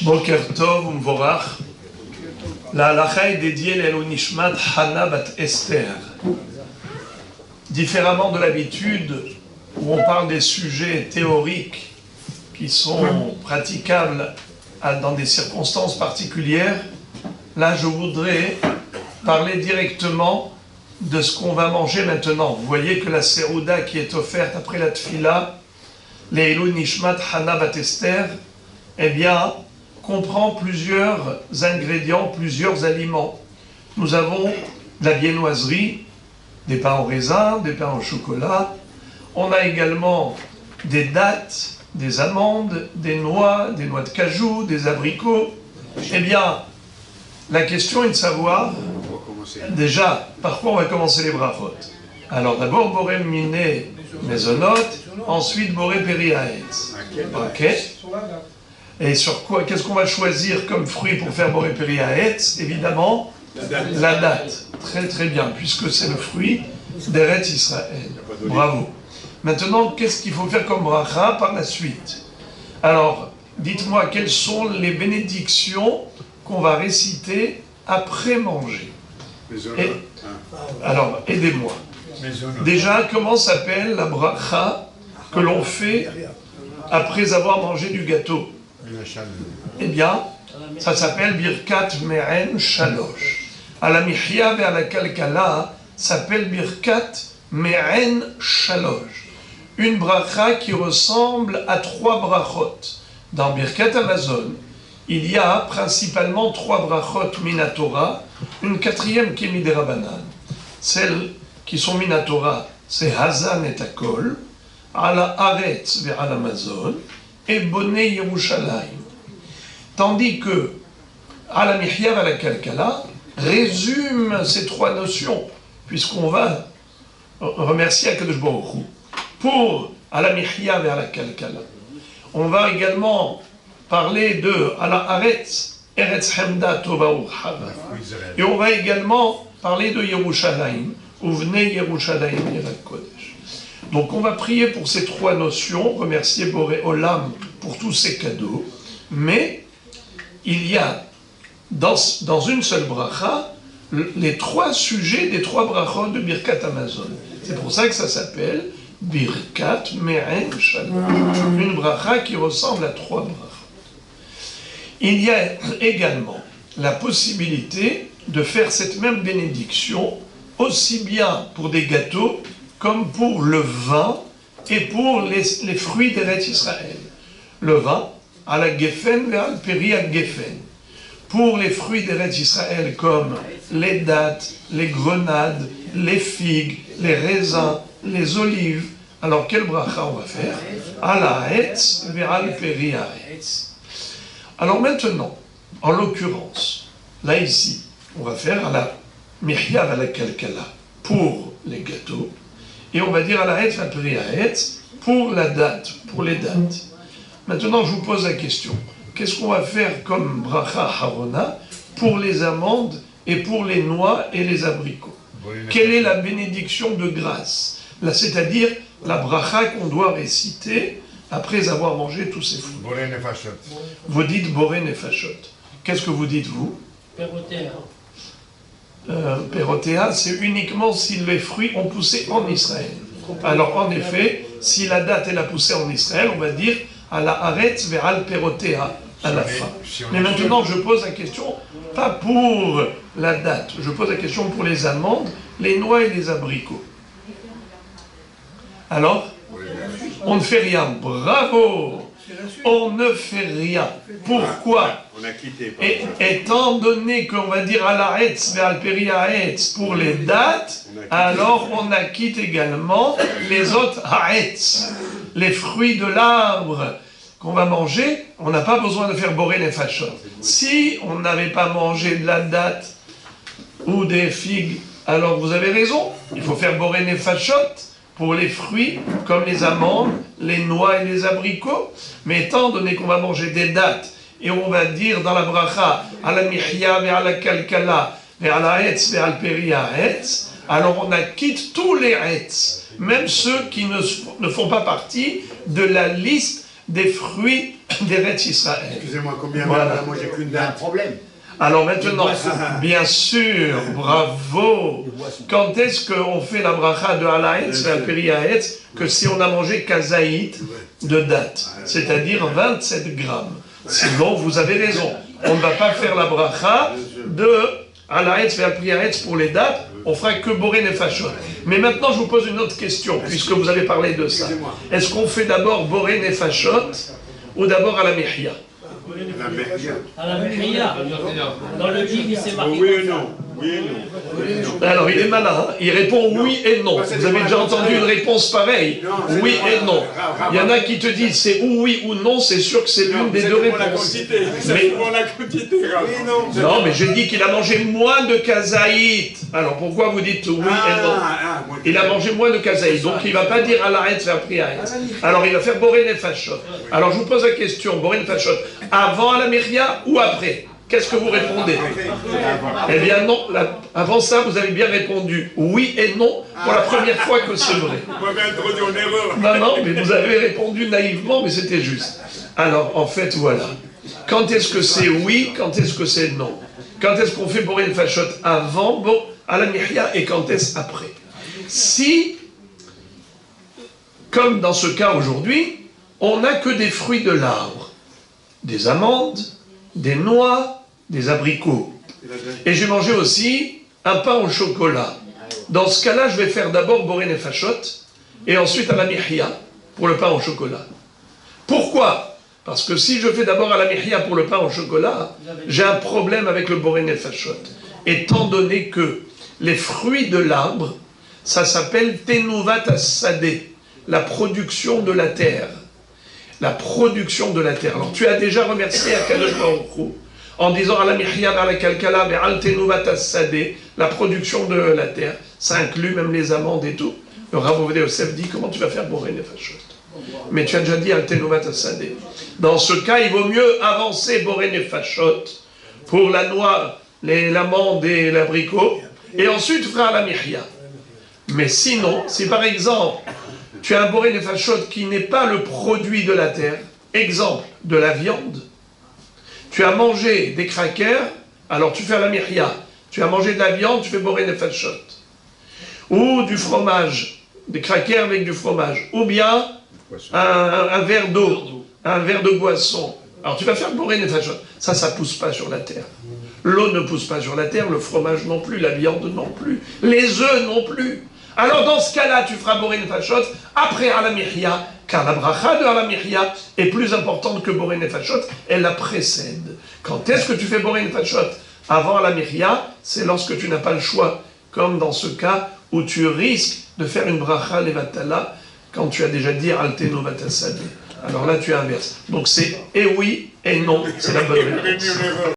Boker Tov Umvorach. La halacha est dédiée l'Elo Nishmat Hana Bat Esther. Différemment de l'habitude où on parle des sujets théoriques qui sont praticables dans des circonstances particulières, là je voudrais parler directement de ce qu'on va manger maintenant. Vous voyez que la serouda qui est offerte après la tfila, l'Elo Nishmat Hana Bat Esther, eh bien, comprend plusieurs ingrédients, plusieurs aliments. Nous avons de la viennoiserie, des pains au raisin, des pains au chocolat. On a également des dattes, des amandes, des noix de cajou, des abricots. Eh bien, la question est de savoir, déjà, par quoi on va commencer les brachot. Alors d'abord, boré miné mezonot, ensuite boré periaetz. Ok. Et sur quoi, qu'est-ce qu'on va choisir comme fruit pour faire boré periaetz? Évidemment, la date. Très très bien, puisque c'est le fruit d'Eretz Israël. Bravo. Maintenant, qu'est-ce qu'il faut faire comme bracha par la suite? Alors, dites-moi quelles sont les bénédictions qu'on va réciter après manger. Alors, aidez-moi. Déjà, comment s'appelle la bracha que l'on fait après avoir mangé du gâteau? Eh bien, ça s'appelle Birkat Me'en Shalosh. À la Mihya et à la Kalkala, s'appelle Birkat Me'en Shalosh. Une bracha qui ressemble à 3 brachot. Dans Birkat Amazon, il y a principalement 3 brachot Minatora, une 4e qui est Miderabanan. Celles qui sont Minatora, c'est Hazan et Akol, Ala Aretz ve Ala Amazon, et Bonnet Yerushalayim. Tandis que Ala Mihya et Ala Kalkala résume ces 3 notions, puisqu'on va remercier Akadosh Baruch Hu. Pour Ala Mihya et Ala Kalkala, on va également parler de Ala Aretz, Eretz Hemda Tova Urchava. Et on va également parler de Yerushalayim, Uvnei Yerushalayim Yirat Kodesh. Donc on va prier pour ces 3 notions, remercier Boré Olam pour tous ces cadeaux, mais il y a dans une seule bracha les 3 sujets des 3 brachot de Birkat Amazon. C'est pour ça que ça s'appelle Birkat Me'en Shalosh. Une bracha qui ressemble à 3 brachot. Il y a également la possibilité de faire cette même bénédiction aussi bien pour des gâteaux comme pour le vin et pour les fruits d'Eretz Israël. Le vin, à la Geffen et à la Peri à Geffen. Pour les fruits d'Eretz Israël comme les dattes, les grenades, les figues, les raisins, les olives. Alors quelle bracha on va faire? À la Hetz et à la Peri à Hetz. Alors maintenant, en l'occurrence, là ici, on va faire à la Mihya à la Kalkala pour les gâteaux. Et on va dire à la Hetz, à la Peri à Hetz pour la date, pour les dates. Maintenant, je vous pose la question. Qu'est-ce qu'on va faire comme bracha harona pour les amandes et pour les noix et les abricots? Quelle est la bénédiction de grâce? Là, c'est-à-dire la bracha qu'on doit réciter après avoir mangé tous ces fruits. Boré nefashot. Vous dites boré nefashot. Qu'est-ce que vous dites, vous? Pérotéa. Pérotéa, c'est uniquement si les fruits ont poussé en Israël. Alors, en effet, si la date elle a poussé en Israël, on va dire à la Aretz ve'al Pérotéa à la fin. Mais maintenant, je pose la question, pas pour la date, je pose la question pour les amandes, les noix et les abricots. Alors, on ne fait rien. Bravo! On ne fait rien. Pourquoi? Et, étant donné qu'on va dire à la Hetz ve'al Peri Haetz pour les dates, alors on acquitte également les autres Haetz, les fruits de l'arbre qu'on va manger. On n'a pas besoin de faire boré les fachot. Si on n'avait pas mangé de la date ou des figues, alors vous avez raison, il faut faire boré les fachot pour les fruits, comme les amandes, les noix et les abricots. Mais étant donné qu'on va manger des dattes, et on va dire dans la bracha, à la Mihya, à la Kalkala, à la Hetz, à la Peri Haetz, alors on acquitte tous les Hetz, même ceux qui ne font pas partie de la liste des fruits d'Eretz Israël. Excusez-moi, combien voilà. Moi j'ai qu'une date. Problème. Alors maintenant, bien sûr, bravo. Quand est-ce qu'on fait la bracha de Halaetz, la Periaetz, que si on a mangé kazaït de date, c'est-à-dire 27 grammes. Sinon, vous avez raison. On ne va pas faire la bracha de Halaetz, la Periaetz pour les dates. On fera que Boré Nefashot. Mais maintenant, je vous pose une autre question, puisque vous avez parlé de ça. Est-ce qu'on fait d'abord Boré Nefashot ou d'abord à la Mechia? À la Mechia. Dans le livre, c'est marqué. Oui et non. Oui et non. Alors, il est malin, hein, il répond oui et non. Vous avez déjà entendu une réponse pareille? Oui et non. Il y en a qui te disent c'est ou oui ou non, c'est sûr que c'est l'une des deux réponses. Mais... Non, mais j'ai dit qu'il a mangé moins de kazaït. Alors, pourquoi vous dites oui et non? Il a mangé moins de kazaït, donc il ne va pas dire à l'arrêt faire prière. Alors, il va faire Boré Nefashot. Alors, je vous pose la question, Boré Nefashot, avant à la Myria ou après? Qu'est-ce que vous répondez? Eh bien non, avant ça, vous avez bien répondu oui et non pour la première fois que c'est vrai. Non, non, mais vous avez répondu naïvement, mais c'était juste. Alors, en fait, voilà. Quand est-ce que c'est oui, quand est-ce que c'est non? Quand est-ce qu'on fait Boré Nefashot avant, à la Myria, et quand est-ce après? Si, comme dans ce cas aujourd'hui, on n'a que des fruits de l'arbre, des amandes, des noix, des abricots. Et j'ai mangé aussi un pain au chocolat. Dans ce cas-là, je vais faire d'abord Boré Nefashot et ensuite à la Mihya pour le pain au chocolat. Pourquoi? Parce que si je fais d'abord à la Mihya pour le pain au chocolat, j'ai un problème avec le Boré Nefashot. Étant donné que les fruits de l'arbre, ça s'appelle Tenuvat As-Sadeh, la production de la terre. La production de la terre. Alors tu as déjà remercié Akadosh Baruch Hu en disant à la Mihya vers la Kalkala vers Al-Tenuvat As-Sadeh, la production de la terre. Ça inclut même les amandes et tout. Le Rav Ovadia Yosef dit comment tu vas faire Boré Nefashot. Mais tu as déjà dit Al-Tenuvat As-Sadeh. Dans ce cas, il vaut mieux avancer Boré Nefashot pour la noix, l'amande et l'abricot, et ensuite tu feras la Mihya. Mais sinon, si par exemple tu as un Boré Nefashot qui n'est pas le produit de la terre, exemple, de la viande, tu as mangé des crackers, alors tu fais la Mihya. Tu as mangé de la viande, tu fais Boré Nefashot. Ou du fromage, des crackers avec du fromage. Ou bien un verre d'eau, un verre de boisson. Alors tu vas faire Boré Nefashot. Ça ne pousse pas sur la terre. L'eau ne pousse pas sur la terre, le fromage non plus, la viande non plus, les œufs non plus. Alors dans ce cas-là, tu feras Boré Nefashot après à la Mihya, car la bracha de à la Mihya est plus importante que Boré Nefashot, elle la précède. Quand est-ce que tu fais Boré Nefashot avant à la Mihya? C'est lorsque tu n'as pas le choix, comme dans ce cas où tu risques de faire une bracha levatala, quand tu as déjà dit Al-Tenuvat As-Sadeh. Alors là, tu inverses. Donc c'est et oui et non, c'est la bonne réponse.